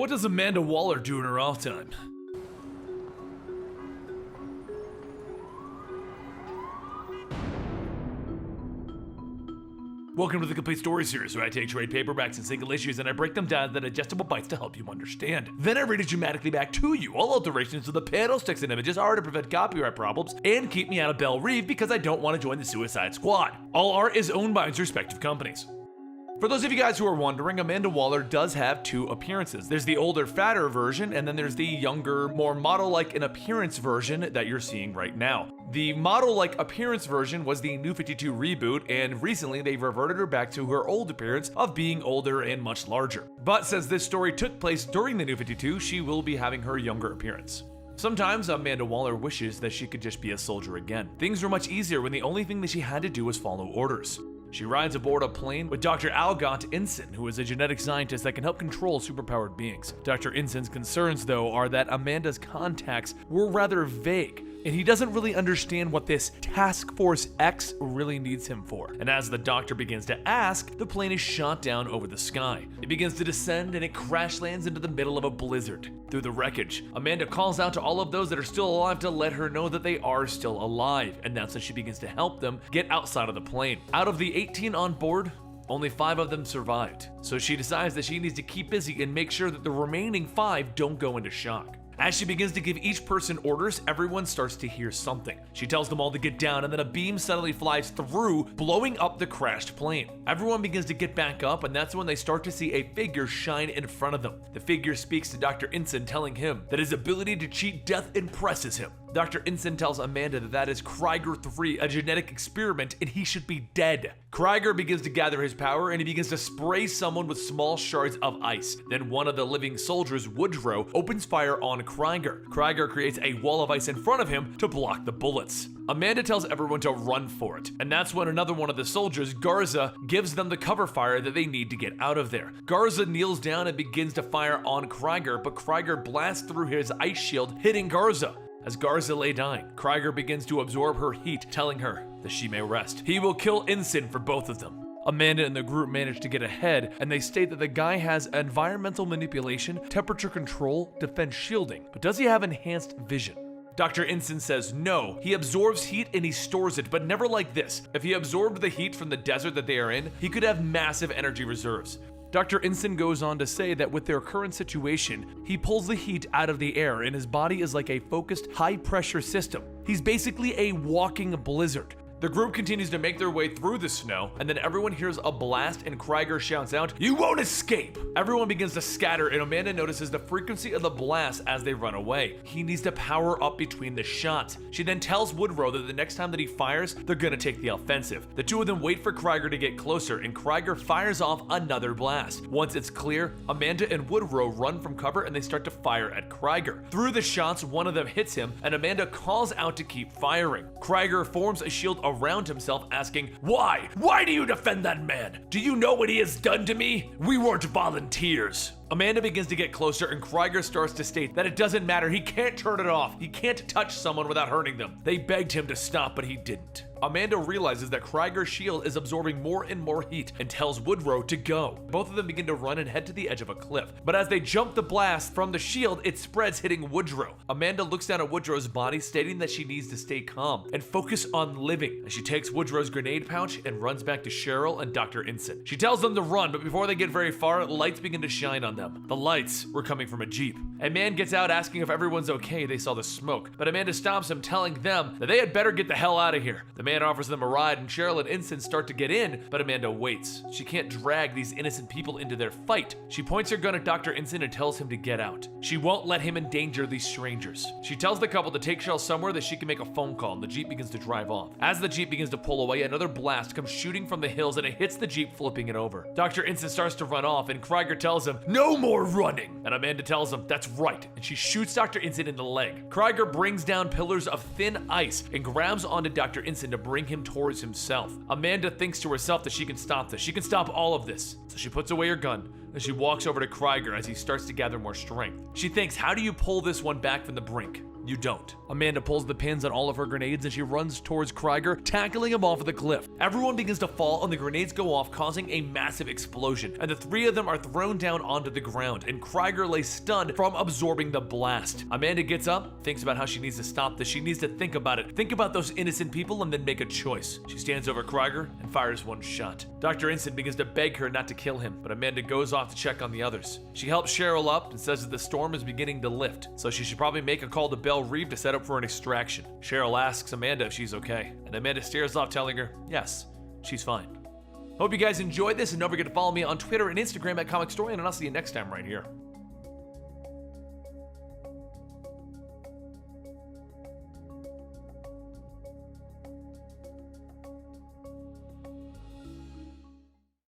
What does Amanda Waller do in her off time? Welcome to the Complete Story Series, where I take trade paperbacks and single issues and I break them down into digestible bites to help you understand. Then I read it dramatically back to you. All alterations to the panels, text, and images are to prevent copyright problems and keep me out of Belle Reve because I don't want to join the Suicide Squad. All art is owned by its respective companies. For those of you guys who are wondering, Amanda Waller does have two appearances. There's the older, fatter version, and then there's the younger, more model-like in appearance version that you're seeing right now. The model-like appearance version was the New 52 reboot, and recently they've reverted her back to her old appearance of being older and much larger. But since this story took place during the New 52, she will be having her younger appearance. Sometimes Amanda Waller wishes that she could just be a soldier again. Things were much easier when the only thing that she had to do was follow orders. She rides aboard a plane with Dr. Algot Ensign, who is a genetic scientist that can help control superpowered beings. Dr. Ensign's concerns, though, are that Amanda's contacts were rather vague, and he doesn't really understand what this Task Force X really needs him for. And as the doctor begins to ask, the plane is shot down over the sky. It begins to descend and it crash lands into the middle of a blizzard. Through the wreckage, Amanda calls out to all of those that are still alive to let her know that they are still alive, and that's when she begins to help them get outside of the plane. Out of the 18 on board, only 5 of them survived. So she decides that she needs to keep busy and make sure that the remaining 5 don't go into shock. As she begins to give each person orders, everyone starts to hear something. She tells them all to get down, and then a beam suddenly flies through, blowing up the crashed plane. Everyone begins to get back up, and that's when they start to see a figure shine in front of them. The figure speaks to Dr. Ensign, telling him that his ability to cheat death impresses him. Dr. Ensign tells Amanda that that is Krieger 3, a genetic experiment, and he should be dead. Krieger begins to gather his power, and he begins to spray someone with small shards of ice. Then one of the living soldiers, Woodrow, opens fire on Krieger. Krieger creates a wall of ice in front of him to block the bullets. Amanda tells everyone to run for it, and that's when another one of the soldiers, Garza, gives them the cover fire that they need to get out of there. Garza kneels down and begins to fire on Krieger, but Krieger blasts through his ice shield, hitting Garza. As Garza lay dying, Krieger begins to absorb her heat, telling her that she may rest. He will kill Ensign for both of them. Amanda and the group manage to get ahead, and they state that the guy has environmental manipulation, temperature control, defense shielding, but does he have enhanced vision? Dr. Ensign says no, he absorbs heat and he stores it, but never like this. If he absorbed the heat from the desert that they are in, he could have massive energy reserves. Dr. Ensign goes on to say that with their current situation, he pulls the heat out of the air and his body is like a focused, high-pressure system. He's basically a walking blizzard. The group continues to make their way through the snow, and then everyone hears a blast and Krieger shouts out, "You won't escape!" Everyone begins to scatter, and Amanda notices the frequency of the blast as they run away. He needs to power up between the shots. She then tells Woodrow that the next time that he fires, they're gonna take the offensive. The two of them wait for Krieger to get closer, and Krieger fires off another blast. Once it's clear, Amanda and Woodrow run from cover and they start to fire at Krieger. Through the shots, one of them hits him, and Amanda calls out to keep firing. Krieger forms a shield around himself, asking, "Why? Why do you defend that man? Do you know what he has done to me? We weren't volunteers." Amanda begins to get closer, and Krieger starts to state that it doesn't matter, he can't turn it off. He can't touch someone without hurting them. They begged him to stop, but he didn't. Amanda realizes that Krieger's shield is absorbing more and more heat and tells Woodrow to go. Both of them begin to run and head to the edge of a cliff. But as they jump the blast from the shield, it spreads, hitting Woodrow. Amanda looks down at Woodrow's body, stating that she needs to stay calm and focus on living. As she takes Woodrow's grenade pouch and runs back to Cheryl and Dr. Ensign. She tells them to run, but before they get very far, lights begin to shine on them. The lights were coming from a Jeep. A man gets out asking if everyone's okay. They saw the smoke, but Amanda stops him, telling them that they had better get the hell out of here. The man offers them a ride, and Cheryl and Ensign start to get in, but Amanda waits. She can't drag these innocent people into their fight. She points her gun at Dr. Ensign and tells him to get out. She won't let him endanger these strangers. She tells the couple to take Cheryl somewhere that she can make a phone call, and the Jeep begins to drive off. As the Jeep begins to pull away, another blast comes shooting from the hills and it hits the Jeep, flipping it over. Dr. Ensign starts to run off, and Krieger tells him, "No more running!" And Amanda tells him, "That's right," and she shoots Dr. Ensign in the leg. Krieger brings down pillars of thin ice and grabs onto Dr. Ensign to bring him towards himself. Amanda thinks to herself that she can stop this. She can stop all of this. So she puts away her gun and she walks over to Krieger as he starts to gather more strength. She thinks, how do you pull this one back from the brink? You don't. Amanda pulls the pins on all of her grenades and she runs towards Krieger, tackling him off of the cliff. Everyone begins to fall and the grenades go off, causing a massive explosion, and the three of them are thrown down onto the ground, and Krieger lays stunned from absorbing the blast. Amanda gets up, thinks about how she needs to stop this. She needs to think about it. Think about those innocent people and then make a choice. She stands over Krieger and fires one shot. Dr. Instant begins to beg her not to kill him, but Amanda goes off to check on the others. She helps Cheryl up and says that the storm is beginning to lift, so she should probably make a call to Belle Reeve to set up for an extraction. Cheryl asks Amanda if she's okay, and Amanda stares off, telling her, yes, she's fine. Hope you guys enjoyed this, and don't forget to follow me on Twitter and Instagram at Comicstorian, and I'll see you next time right here.